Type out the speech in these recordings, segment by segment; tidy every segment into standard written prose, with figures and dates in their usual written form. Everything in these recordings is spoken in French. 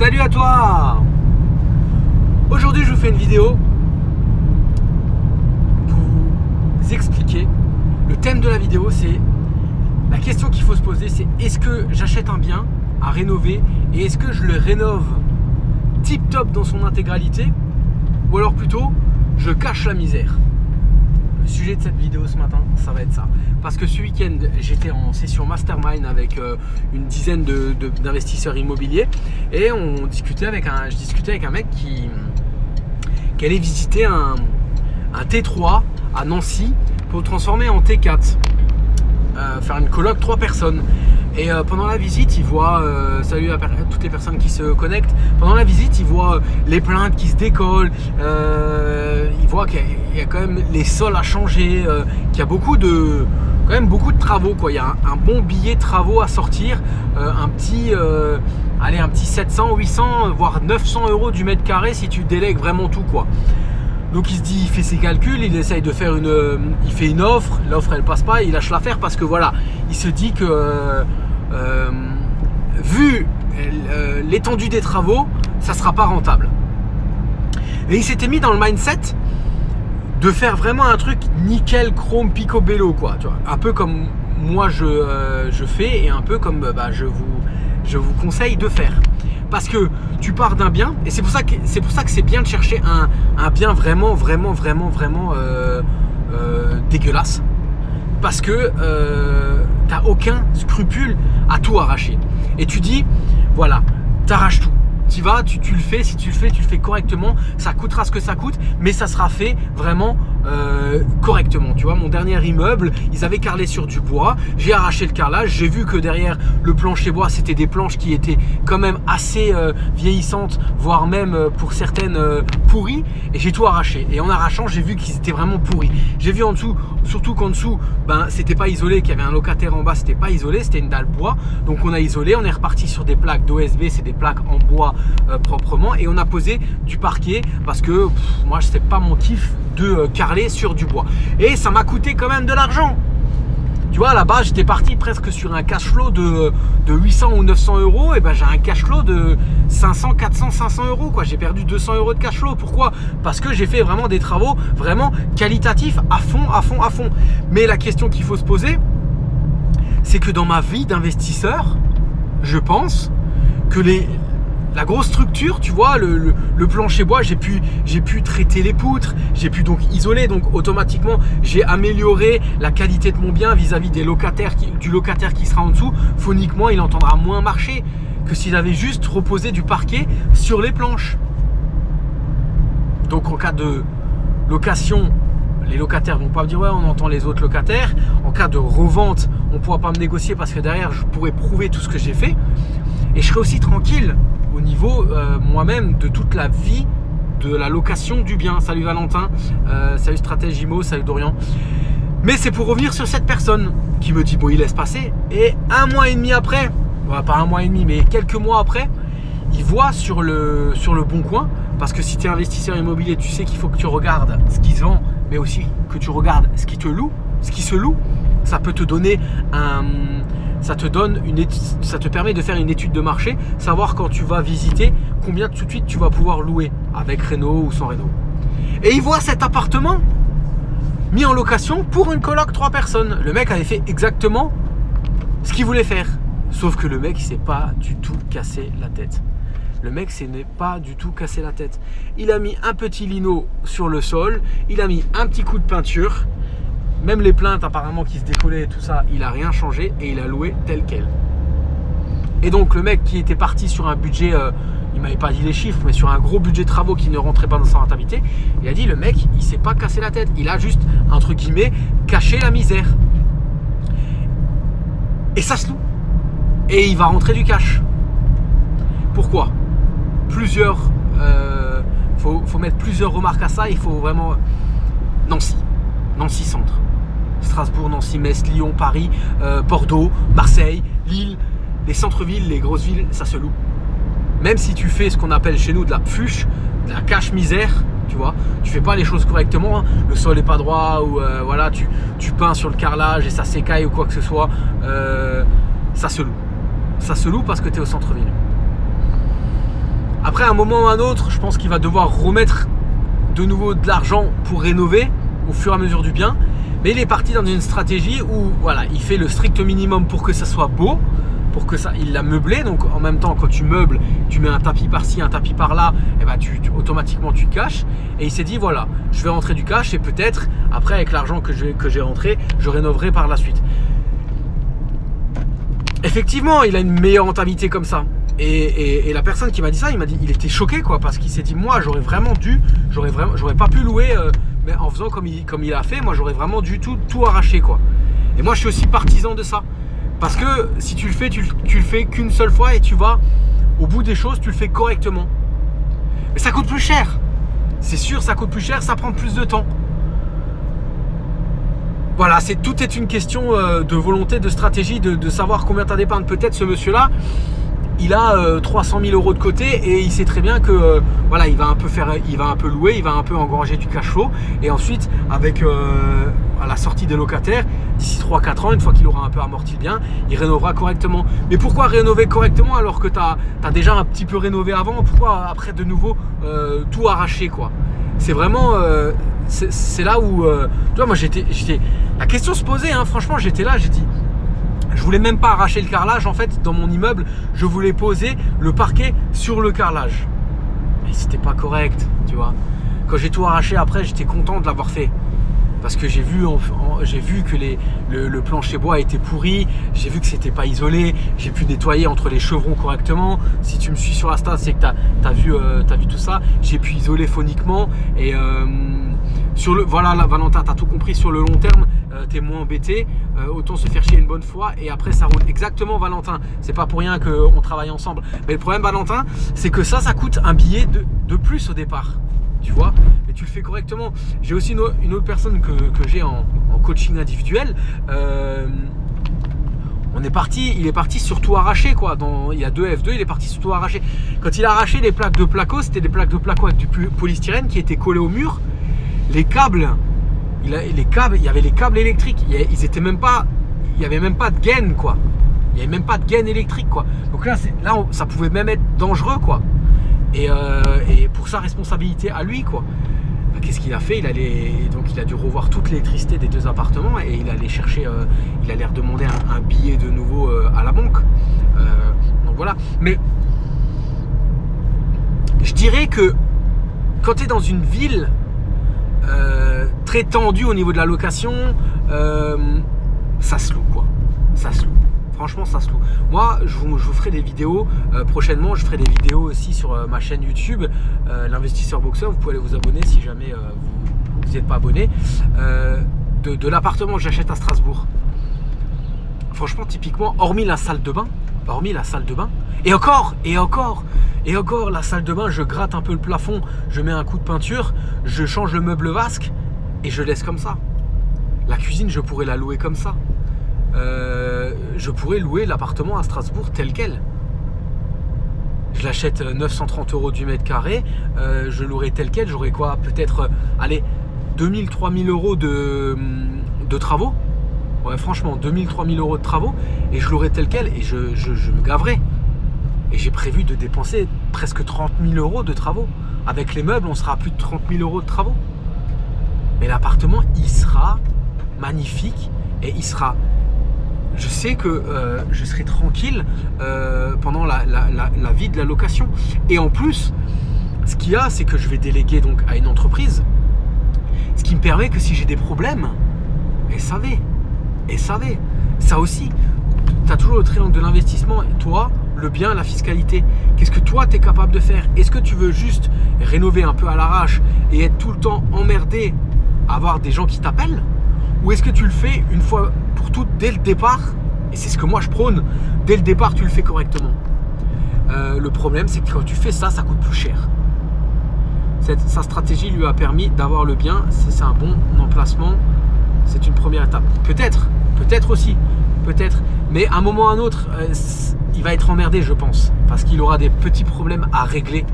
Salut à toi! Aujourd'hui je vous fais une vidéo pour vous expliquer. Le thème de la vidéo, c'est la question qu'il faut se poser, c'est est-ce que j'achète un bien à rénover et est-ce que je le rénove tip top dans son intégralité ou alors plutôt je cache la misère. Le sujet de cette vidéo ce matin, ça va être ça. Parce que ce week-end, j'étais en session mastermind avec une dizaine d'investisseurs immobiliers et je discutais avec un mec qui allait visiter un T3 à Nancy pour le transformer en T4. Faire une coloc 3 personnes. Et pendant la visite, il voit, salut à toutes les personnes qui se connectent, pendant la visite, il voit les plaintes qui se décollent, il voit qu'il y a quand même les sols à changer, qu'il y a quand même beaucoup de travaux, quoi. Il y a un bon billet de travaux à sortir, un petit 700, 800, voire 900 euros du mètre carré si tu délègues vraiment tout, quoi. Donc il se dit, il fait ses calculs, il essaye de faire il fait une offre, l'offre elle passe pas, il lâche l'affaire parce que voilà, il se dit que vu l'étendue des travaux, ça sera pas rentable. Et il s'était mis dans le mindset de faire vraiment un truc nickel, chrome, picobello, quoi, tu vois, un peu comme moi je fais et un peu comme je vous conseille de faire. Parce que tu pars d'un bien, et c'est pour ça que c'est bien de chercher un bien vraiment dégueulasse. Parce que t'as aucun scrupule à tout arracher. Et tu dis, voilà, t'arraches tout. Tu vas, tu le fais, si tu le fais correctement, ça coûtera ce que ça coûte, mais ça sera fait vraiment correctement. Tu vois, mon dernier immeuble, ils avaient carrelé sur du bois, j'ai arraché le carrelage, j'ai vu que derrière le plancher bois, c'était des planches qui étaient quand même assez vieillissantes, voire même pour certaines pourries, et j'ai tout arraché. Et en arrachant, j'ai vu qu'ils étaient vraiment pourris. J'ai vu en dessous, surtout qu'en dessous, c'était pas isolé, qu'il y avait un locataire en bas, c'était pas isolé, c'était une dalle bois. Donc on a isolé, on est reparti sur des plaques d'OSB, c'est des plaques en bois proprement, et on a posé du parquet parce que moi c'est pas mon kiff de carreler sur du bois, et ça m'a coûté quand même de l'argent. Tu vois, à la base j'étais parti presque sur un cash flow de 800 ou 900 euros, et j'ai un cash flow de 500, 400, 500 euros, quoi. J'ai perdu 200 euros de cash flow. Pourquoi? Parce que j'ai fait vraiment des travaux vraiment qualitatifs à fond. Mais la question qu'il faut se poser, c'est que dans ma vie d'investisseur, je pense que la grosse structure, tu vois, le plancher bois, j'ai pu traiter les poutres, j'ai pu donc isoler, donc automatiquement j'ai amélioré la qualité de mon bien vis-à-vis du locataire qui sera en dessous. Phoniquement, il entendra moins marcher que s'il avait juste reposé du parquet sur les planches. Donc en cas de location, les locataires vont pas me dire ouais, on entend les autres locataires. En cas de revente, on pourra pas me négocier parce que derrière je pourrais prouver tout ce que j'ai fait, et je serai aussi tranquille au niveau moi-même de toute la vie de la location du bien. Salut Valentin, salut Stratège Imo, salut Dorian. Mais c'est pour revenir sur cette personne qui me dit bon, il laisse passer, et un mois et demi après, pas un mois et demi mais quelques mois après, il voit sur le bon coin, parce que si tu es investisseur immobilier, tu sais qu'il faut que tu regardes ce qui se vend, mais aussi que tu regardes ce qui se loue. Ça peut te donner ça te permet de faire une étude de marché, savoir quand tu vas visiter combien tout de suite tu vas pouvoir louer, avec réno ou sans réno. Et il voit cet appartement mis en location pour une coloc 3 personnes. Le mec avait fait exactement ce qu'il voulait faire, sauf que le mec il s'est pas du tout cassé la tête. Il a mis un petit lino sur le sol, il a mis un petit coup de peinture. Même les plaintes apparemment qui se décollaient et tout ça, il a rien changé et il a loué tel quel. Et donc le mec qui était parti sur un budget, il m'avait pas dit les chiffres, mais sur un gros budget de travaux qui ne rentrait pas dans sa rentabilité, il a dit le mec il s'est pas cassé la tête, il a juste entre guillemets caché la misère. Et ça se loue. Et il va rentrer du cash. Pourquoi? Faut mettre plusieurs remarques à ça. Il faut vraiment Nancy centre, Strasbourg, Nancy, Metz, Lyon, Paris, Bordeaux, Marseille, Lille, les centres-villes, les grosses villes, ça se loue. Même si tu fais ce qu'on appelle chez nous de la pfuche, de la cache-misère, tu vois, tu fais pas les choses correctement, hein. Le sol est pas droit, ou voilà, tu peins sur le carrelage et ça s'écaille ou quoi que ce soit, ça se loue. Ça se loue parce que tu es au centre-ville. Après, à un moment ou à un autre, je pense qu'il va devoir remettre de nouveau de l'argent pour rénover au fur et à mesure du bien. Mais il est parti dans une stratégie où voilà, il fait le strict minimum pour que ça soit beau, pour que ça, il l'a meublé. Donc en même temps, quand tu meubles, tu mets un tapis par-ci, un tapis par-là, et ben automatiquement tu caches. Et il s'est dit voilà, je vais rentrer du cash et peut-être après avec l'argent que j'ai rentré, je rénoverai par la suite. Effectivement, il a une meilleure rentabilité comme ça. Et la personne qui m'a dit ça, il était choqué quoi, parce qu'il s'est dit moi j'aurais pas pu louer, mais en faisant comme il a fait, moi j'aurais vraiment dû tout arracher quoi. Et moi je suis aussi partisan de ça, parce que si tu le fais, tu le fais qu'une seule fois et tu vas au bout des choses, tu le fais correctement. Mais ça coûte plus cher, c'est sûr, ça coûte plus cher, ça prend plus de temps. Voilà, tout est une question de volonté, de stratégie, de savoir combien tu as d'épargne. Peut-être ce monsieur-là, il a 300 000 euros de côté et il sait très bien que voilà, il va un peu louer, il va un peu engranger du cash flow et ensuite avec à la sortie des locataires, d'ici 3-4 ans, une fois qu'il aura un peu amorti le bien, il rénovera correctement. Mais pourquoi rénover correctement alors que tu as déjà un petit peu rénové avant? Pourquoi après de nouveau tout arracher quoi? C'est vraiment c'est là où tu vois, moi j'étais la question se posait hein, franchement j'étais là, j'ai dit je voulais même pas arracher le carrelage en fait dans mon immeuble, je voulais poser le parquet sur le carrelage. Mais c'était pas correct, tu vois. Quand j'ai tout arraché après, j'étais content de l'avoir fait. Parce que j'ai vu que le plancher bois était pourri, j'ai vu que c'était pas isolé, j'ai pu nettoyer entre les chevrons correctement. Si tu me suis sur Insta, c'est que t'as vu tout ça. J'ai pu isoler phoniquement et voilà là, Valentin, t'as tout compris, sur le long terme, t'es moins embêté, autant se faire chier une bonne fois et après ça roule. Exactement Valentin, c'est pas pour rien qu'on travaille ensemble. Mais le problème Valentin, c'est que ça coûte un billet de plus au départ. Tu vois, mais tu le fais correctement. J'ai aussi une autre personne que j'ai en coaching individuel. Il est parti sur tout arraché quoi. Il y a 2 F2, il est parti sur tout arraché. Quand il a arraché les plaques de placo, c'était des plaques de placo avec du polystyrène qui étaient collées au mur. Les câbles, il y avait les câbles électriques. Il y avait même pas de gaine quoi. Il y avait même pas de gaine électrique quoi. Donc là, ça pouvait même être dangereux quoi. Et pour sa responsabilité à lui quoi, qu'est-ce qu'il a fait? Il a dû revoir toute l'électricité des 2 appartements et il allait chercher, il allait redemander un billet de nouveau à la banque. Donc voilà. Mais je dirais que quand tu es dans une ville très tendue au niveau de la location, ça se loue quoi. Ça se loue. Franchement, ça se loue. Moi, je vous ferai des vidéos prochainement. Je ferai des vidéos aussi sur ma chaîne YouTube, l'investisseur boxeur. Vous pouvez aller vous abonner si jamais vous n'êtes pas abonné. De l'appartement que j'achète à Strasbourg. Franchement, typiquement, hormis la salle de bain, et encore, la salle de bain, je gratte un peu le plafond, je mets un coup de peinture, je change le meuble vasque et je laisse comme ça. La cuisine, je pourrais la louer comme ça. Je pourrais louer l'appartement à Strasbourg tel quel. Je l'achète 930 € du mètre carré, je louerai tel quel, j'aurai quoi? Peut-être, 2000-3000 € de travaux. Ouais, franchement, 2000-3000 € de travaux et je louerai tel quel et je me gaverai. Et j'ai prévu de dépenser presque 30 000 € de travaux. Avec les meubles, on sera à plus de 30 000 € de travaux. Mais l'appartement, il sera magnifique et il sera... Je sais que je serai tranquille pendant la vie de la location. Et en plus, ce qu'il y a, c'est que je vais déléguer donc à une entreprise. Ce qui me permet que si j'ai des problèmes, ça aussi, tu as toujours le triangle de l'investissement. Toi, le bien, la fiscalité. Qu'est-ce que toi, tu es capable de faire? Est-ce que tu veux juste rénover un peu à l'arrache et être tout le temps emmerdé à avoir des gens qui t'appellent? Ou est-ce que tu le fais une fois pour toutes dès le départ? Et c'est ce que moi je prône. Dès le départ, tu le fais correctement. Le problème, c'est que quand tu fais ça, ça coûte plus cher. Sa stratégie lui a permis d'avoir le bien. C'est un bon emplacement. C'est une première étape. Peut-être aussi. Peut-être. Mais à un moment ou à un autre, il va être emmerdé, je pense. Parce qu'il aura des petits problèmes à régler.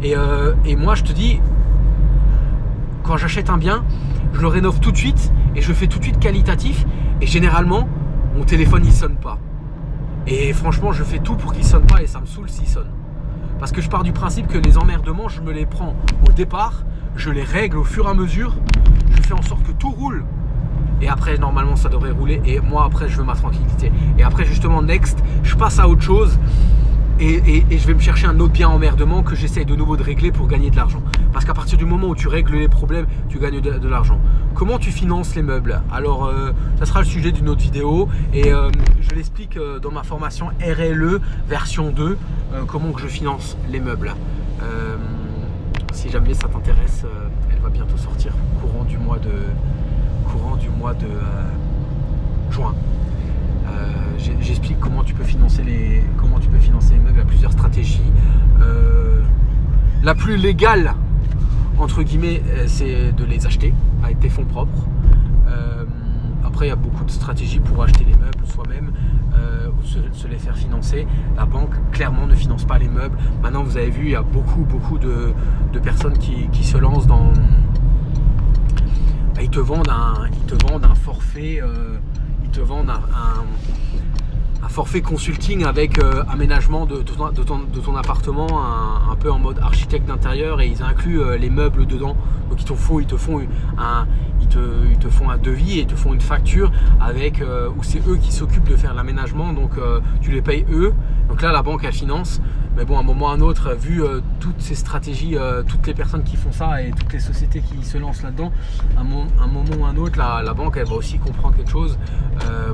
Et moi, je te dis, quand j'achète un bien, je le rénove tout de suite et je le fais tout de suite qualitatif. Et généralement, mon téléphone il sonne pas. Et franchement, je fais tout pour qu'il sonne pas et ça me saoule s'il sonne. Parce que je pars du principe que les emmerdements, je me les prends au départ, je les règle au fur et à mesure, je fais en sorte que tout roule. Et après, normalement, ça devrait rouler. Et moi, après, je veux ma tranquillité. Et après, justement, next, je passe à autre chose. Et je vais me chercher un autre bien emmerdement que j'essaye de nouveau de régler pour gagner de l'argent. Parce qu'à partir du moment où tu règles les problèmes, tu gagnes de l'argent. Comment tu finances les meubles? Alors, ça sera le sujet d'une autre vidéo. Et je l'explique dans ma formation RLE version 2, comment que je finance les meubles. Si jamais ça t'intéresse, elle va bientôt sortir courant du mois de juin. J'explique comment tu peux financer les meubles. Il y a plusieurs stratégies. La plus légale, entre guillemets, c'est de les acheter avec tes fonds propres. Après, il y a beaucoup de stratégies pour acheter les meubles soi-même ou se les faire financer. La banque, clairement, ne finance pas les meubles. Maintenant, vous avez vu, il y a beaucoup de personnes qui se lancent dans... Ils te vendent un forfait, un forfait consulting avec aménagement de ton appartement, un peu en mode architecte d'intérieur, et ils incluent les meubles dedans. Donc ils te font un devis et ils te font une facture avec où c'est eux qui s'occupent de faire l'aménagement, donc tu les payes eux. Donc là, la banque, elle finance. Mais bon, à un moment ou à un autre, vu toutes ces stratégies, toutes les personnes qui font ça et toutes les sociétés qui se lancent là-dedans, à un moment ou à un autre, la banque, elle va aussi comprendre quelque chose.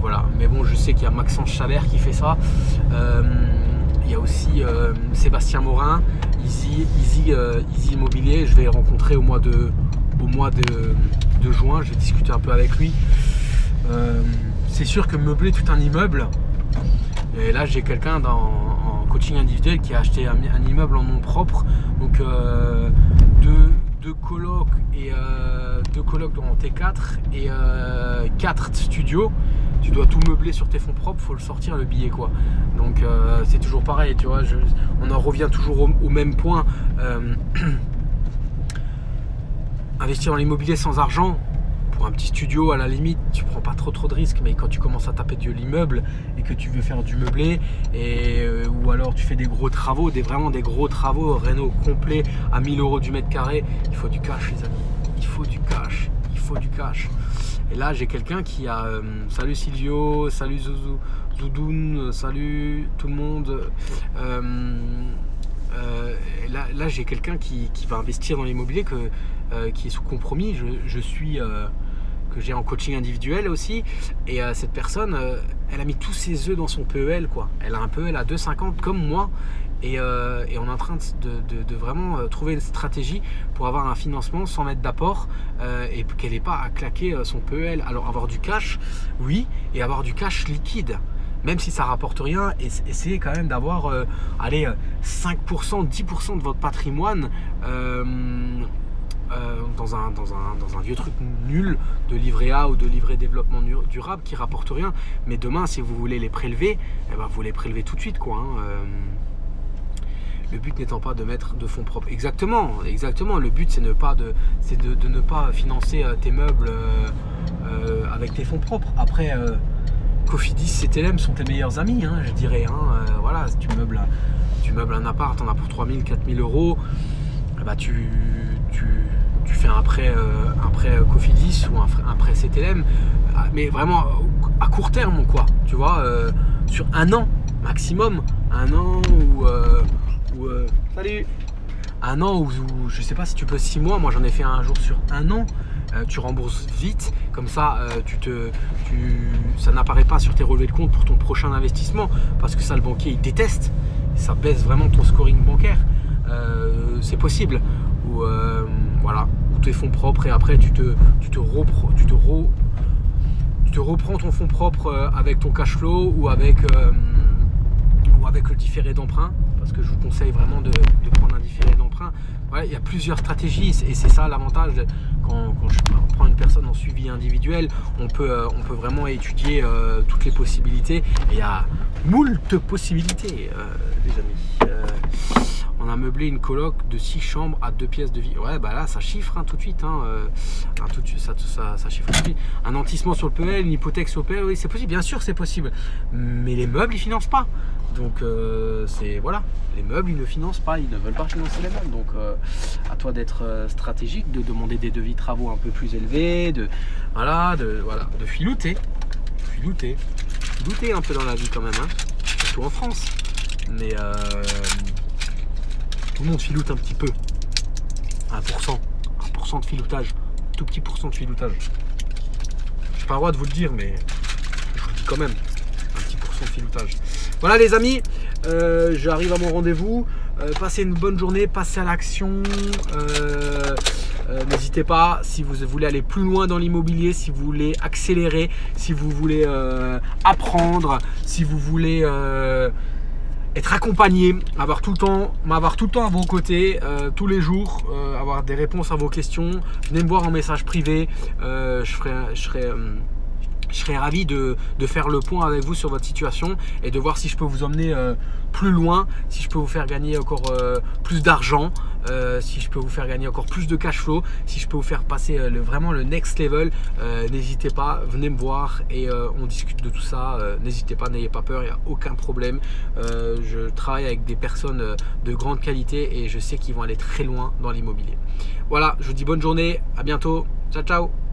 Voilà. Mais bon, je sais qu'il y a Maxence Chalère qui fait ça. Il y a aussi Sébastien Morin, Easy Immobilier. Je vais les rencontrer au mois de juin. Je vais discuter un peu avec lui. C'est sûr que meubler tout un immeuble, et là j'ai quelqu'un en coaching individuel qui a acheté un immeuble en nom propre, donc deux colocs en T4 et 4 studios. Tu dois tout meubler sur tes fonds propres, faut le sortir le billet quoi. Donc c'est toujours pareil, tu vois, on en revient toujours au même point. Investir dans l'immobilier sans argent, pour un petit studio à la limite, tu prends pas trop de risques, mais quand tu commences à taper de l'immeuble et que tu veux faire du meublé, ou alors tu fais des gros travaux, vraiment des gros travaux, réno complet à 1000 € du mètre carré, il faut du cash les amis, il faut du cash. Et là j'ai quelqu'un qui a, salut Silvio, salut Zoudoun, salut tout le monde. Là j'ai quelqu'un qui va investir dans l'immobilier, qui est sous compromis, que j'ai en coaching individuel aussi, et cette personne elle a mis tous ses œufs dans son PEL quoi. Elle a un PEL à 2,50 comme moi, et on est en train de vraiment trouver une stratégie pour avoir un financement sans mettre d'apport, et qu'elle n'ait pas à claquer son PEL. Alors avoir du cash, oui, et avoir du cash liquide, même si ça rapporte rien, essayez quand même d'avoir 5%, 10% de votre patrimoine dans un vieux truc nul de livret A ou de livret développement durable qui rapporte rien. Mais demain, si vous voulez les prélever, vous les prélevez tout de suite quoi, hein. Le but n'étant pas de mettre de fonds propres. Exactement. Le but c'est de ne pas financer tes meubles avec tes fonds propres. Après, Cofidis, CTLM sont tes meilleurs amis, hein, je dirais. Voilà, si tu meubles un appart, t'en as pour 3 000, 4 000 €. Tu fais un prêt Cofidis ou un prêt CTLM, mais vraiment à court terme quoi, tu vois, sur un an maximum, salut, un an ou je sais pas si tu peux 6 mois, moi j'en ai fait un jour sur un an. Tu rembourses vite, comme ça ça n'apparaît pas sur tes relevés de compte pour ton prochain investissement, parce que ça le banquier il déteste, ça baisse vraiment ton scoring bancaire. C'est possible, ou voilà, ou tes fonds propres, et après tu reprends ton fonds propre avec ton cash flow ou avec le différé d'emprunt, parce que je vous conseille vraiment de prendre un différé d'emprunt. Ouais, il y a plusieurs stratégies, et c'est ça l'avantage quand je prends une personne en suivi individuel, on peut vraiment étudier toutes les possibilités, et il y a moult possibilités les amis. On a meubler une coloc de 6 chambres à 2 pièces de vie. Ouais, bah là, ça chiffre tout de suite. Tout de suite, ça chiffre tout de suite. Un nantissement sur le PL, une hypothèque sur le PL, oui, c'est possible. Bien sûr, c'est possible. Mais les meubles, ils financent pas. Donc, voilà. Les meubles, ils ne financent pas. Ils ne veulent pas financer les meubles. Donc, à toi d'être stratégique, de demander des devis travaux un peu plus élevés, de filouter. Filouter un peu dans la vie quand même. Surtout en France. Mais tout le monde filoute un petit peu. 1% de filoutage. Tout petit pourcent de filoutage. Je n'ai pas le droit de vous le dire, mais je vous le dis quand même. Un petit pourcent de filoutage. Voilà les amis, j'arrive à mon rendez-vous. Passez une bonne journée, passez à l'action. N'hésitez pas, si vous voulez aller plus loin dans l'immobilier, si vous voulez accélérer, si vous voulez apprendre, si vous voulez être accompagné, m'avoir tout le temps à vos côtés, tous les jours, avoir des réponses à vos questions. Venez me voir en message privé, je serais ravi de faire le point avec vous sur votre situation et de voir si je peux vous emmener plus loin, si je peux vous faire gagner encore plus d'argent, si je peux vous faire gagner encore plus de cash flow, si je peux vous faire passer vraiment le next level. N'hésitez pas, venez me voir et on discute de tout ça. N'hésitez pas, n'ayez pas peur, il n'y a aucun problème. Je travaille avec des personnes de grande qualité et je sais qu'ils vont aller très loin dans l'immobilier. Voilà, je vous dis bonne journée, à bientôt, ciao ciao.